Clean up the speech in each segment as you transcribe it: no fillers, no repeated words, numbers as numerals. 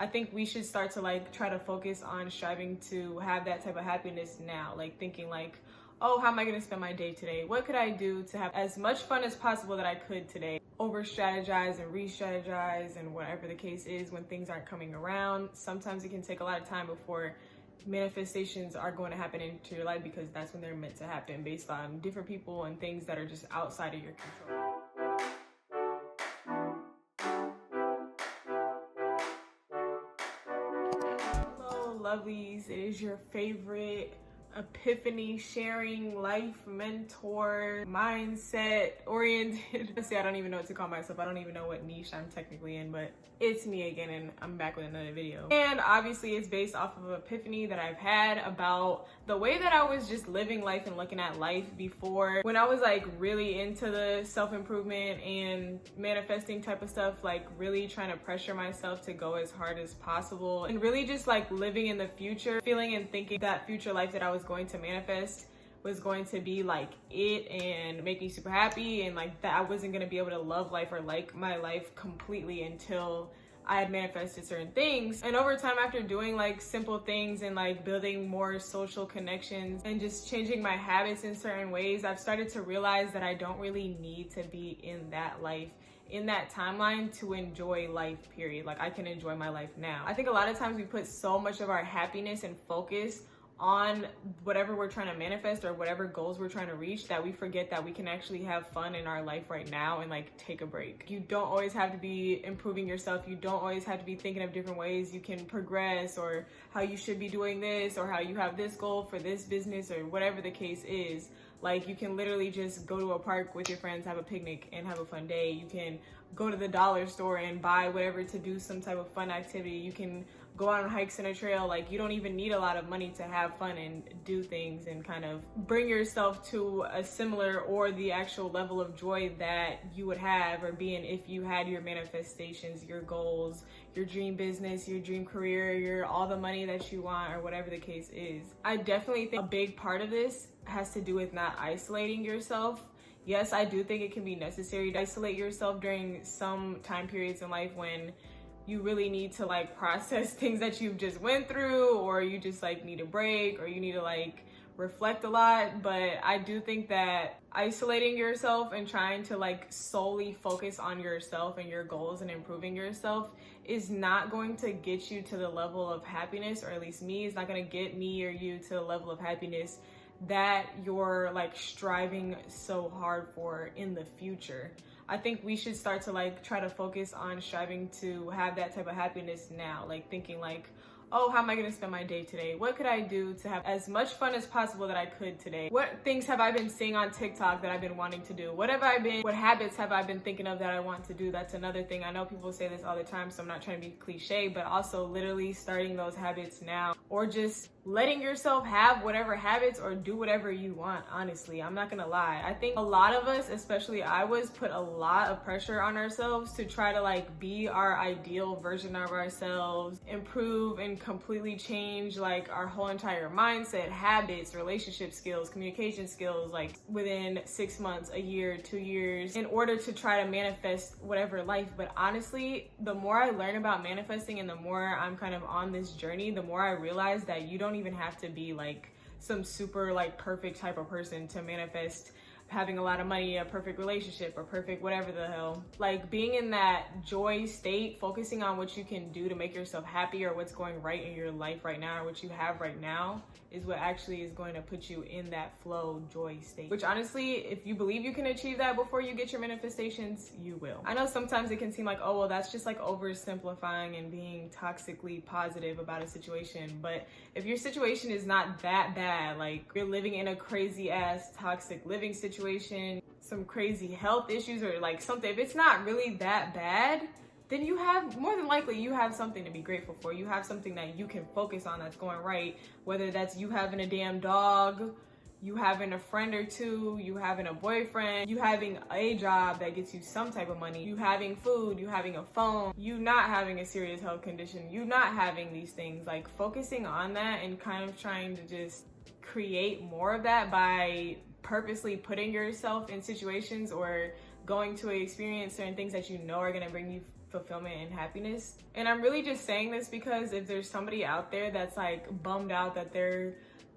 I think we should start to like try to focus on striving to have that type of happiness now, like thinking like, oh, how am I going to spend my day today? What could I do to have as much fun as possible that I could today? Over strategize and re-strategize and whatever the case is when things aren't coming around. Sometimes it can take a lot of time before manifestations are going to happen into your life, because that's when they're meant to happen, based on different people and things that are just outside of your control. Hello, lovelies. It is your favorite epiphany sharing life mentor, mindset oriented. Honestly, I don't even know what to call myself. I don't even know what niche I'm technically in, but it's me again, and I'm back with another video. And obviously it's based off of an epiphany that I've had about the way that I was just living life and looking at life before, when I was like really into the self-improvement and manifesting type of stuff, like really trying to pressure myself to go as hard as possible and really just like living in the future, feeling and thinking that future life that I was going to manifest was going to be like it and make me super happy, and like that I wasn't going to be able to love life or like my life completely until I had manifested certain things. And over time, after doing like simple things and like building more social connections and just changing my habits in certain ways, I've started to realize that I don't really need to be in that life, in that timeline, to enjoy life, period. Like I can enjoy my life now. I think a lot of times we put so much of our happiness and focus on whatever we're trying to manifest or whatever goals we're trying to reach, that we forget that we can actually have fun in our life right now and like take a break. You don't always have to be improving yourself. You don't always have to be thinking of different ways you can progress, or how you should be doing this, or how you have this goal for this business, or whatever the case is. Like you can literally just go to a park with your friends, have a picnic and have a fun day. You can go to the dollar store and buy whatever to do some type of fun activity. You can go on hikes in a trail. Like you don't even need a lot of money to have fun and do things and kind of bring yourself to a similar or the actual level of joy that you would have or be in if you had your manifestations, your goals, your dream business, your dream career, your all the money that you want, or whatever the case is. I definitely think a big part of this has to do with not isolating yourself. Yes, I do think it can be necessary to isolate yourself during some time periods in life when you really need to like process things that you've just went through, or you just like need a break, or you need to like reflect a lot. But I do think that isolating yourself and trying to like solely focus on yourself and your goals and improving yourself is not going to get you to the level of happiness, or at least me, is not going to get me or you to the level of happiness that you're like striving so hard for in the future. I think we should start to like try to focus on striving to have that type of happiness now, like thinking like, oh, how am I going to spend my day today? What could I do to have as much fun as possible that I could today? What things have I been seeing on TikTok that I've been wanting to do? What habits have I been thinking of that I want to do? That's another thing. I know people say this all the time, so I'm not trying to be cliche, but also literally starting those habits now, or just letting yourself have whatever habits or do whatever you want. Honestly, I'm not gonna lie. I think a lot of us, especially I was, put a lot of pressure on ourselves to try to like be our ideal version of ourselves, improve and completely change like our whole entire mindset, habits, relationship skills, communication skills, like within 6 months, a year, 2 years, in order to try to manifest whatever life. But honestly, the more I learn about manifesting and the more I'm kind of on this journey, the more I realize that you don't even have to be like some super like perfect type of person to manifest having a lot of money, a perfect relationship, or perfect whatever the hell. Like being in that joy state, focusing on what you can do to make yourself happy, or what's going right in your life right now, or what you have right now, is what actually is going to put you in that flow joy state. Which honestly, if you believe you can achieve that before you get your manifestations, you will. I know sometimes it can seem like, oh well, that's just like oversimplifying and being toxically positive about a situation. But if your situation is not that bad, like you're living in a crazy ass toxic living situation, some crazy health issues, or like something, if it's not really that bad, then you have, more than likely, you have something to be grateful for. You have something that you can focus on that's going right, whether that's you having a damn dog, you having a friend or two, you having a boyfriend, you having a job that gets you some type of money, you having food, you having a phone, you not having a serious health condition, you not having these things. Like focusing on that and kind of trying to just create more of that by purposely putting yourself in situations or going to experience certain things that you know are going to bring you fulfillment and happiness. And I'm really just saying this because if there's somebody out there that's like bummed out that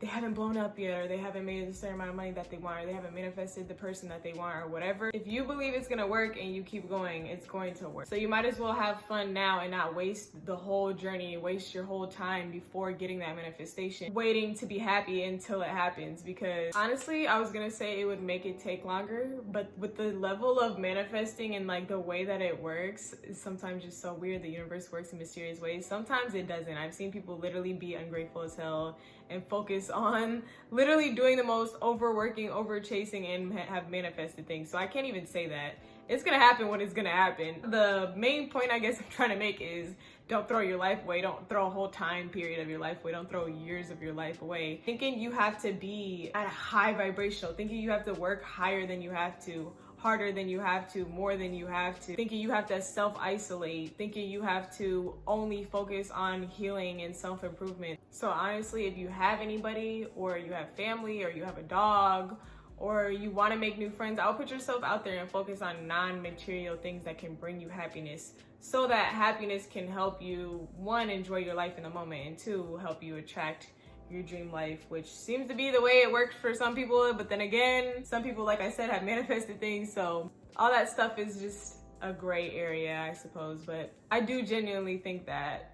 they haven't blown up yet, or they haven't made a certain amount of money that they want, or they haven't manifested the person that they want, or whatever, if you believe it's gonna work and you keep going, it's going to work. So you might as well have fun now and not waste the whole journey, waste your whole time before getting that manifestation, waiting to be happy until it happens. Because honestly, I was gonna say it would make it take longer, but with the level of manifesting and like the way that it works, it's sometimes just so weird. The universe works in mysterious ways. Sometimes it doesn't. I've seen people literally be ungrateful as hell and focus on literally doing the most, overworking, over chasing, and have manifested things. So I can't even say that. It's gonna happen when it's gonna happen. The main point I guess I'm trying to make is don't throw your life away. Don't throw a whole time period of your life away. Don't throw years of your life away. Thinking you have to be at a high vibrational, thinking you have to work higher than you have to, harder than you have to, more than you have to, thinking you have to self-isolate, thinking you have to only focus on healing and self-improvement. So honestly, if you have anybody, or you have family, or you have a dog, or you want to make new friends, I'll put yourself out there and focus on non-material things that can bring you happiness, so that happiness can help you, one, enjoy your life in the moment, and two, help you attract your dream life, which seems to be the way it works for some people. But then again, some people, like I said, have manifested things. So all that stuff is just a gray area, I suppose. But I do genuinely think that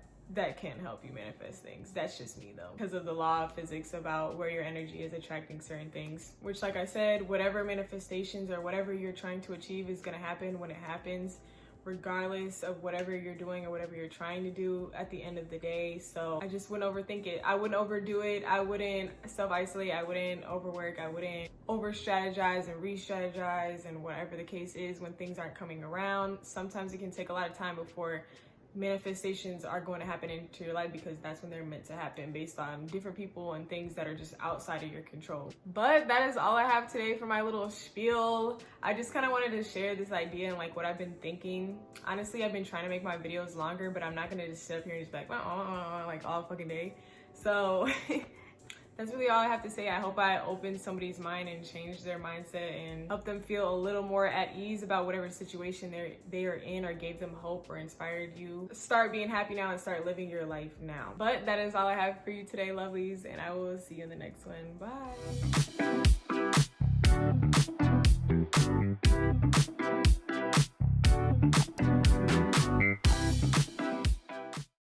can help you manifest things. That's just me though, because of the law of physics about where your energy is attracting certain things, which, like I said, whatever manifestations or whatever you're trying to achieve is going to happen when it happens, regardless of whatever you're doing or whatever you're trying to do at the end of the day. So I just wouldn't overthink it. I wouldn't overdo it. I wouldn't self-isolate. I wouldn't overwork. I wouldn't over-strategize and re-strategize, and whatever the case is when things aren't coming around. Sometimes it can take a lot of time before manifestations are going to happen into your life, because that's when they're meant to happen, based on different people and things that are just outside of your control. But that is all I have today for my little spiel. I just kind of wanted to share this idea and like what I've been thinking. Honestly, I've been trying to make my videos longer, but I'm not gonna just sit up here and just be like all fucking day. So that's really all I have to say. I hope I opened somebody's mind and changed their mindset and helped them feel a little more at ease about whatever situation they are in, or gave them hope or inspired you. Start being happy now and start living your life now. But that is all I have for you today, lovelies, and I will see you in the next one. Bye.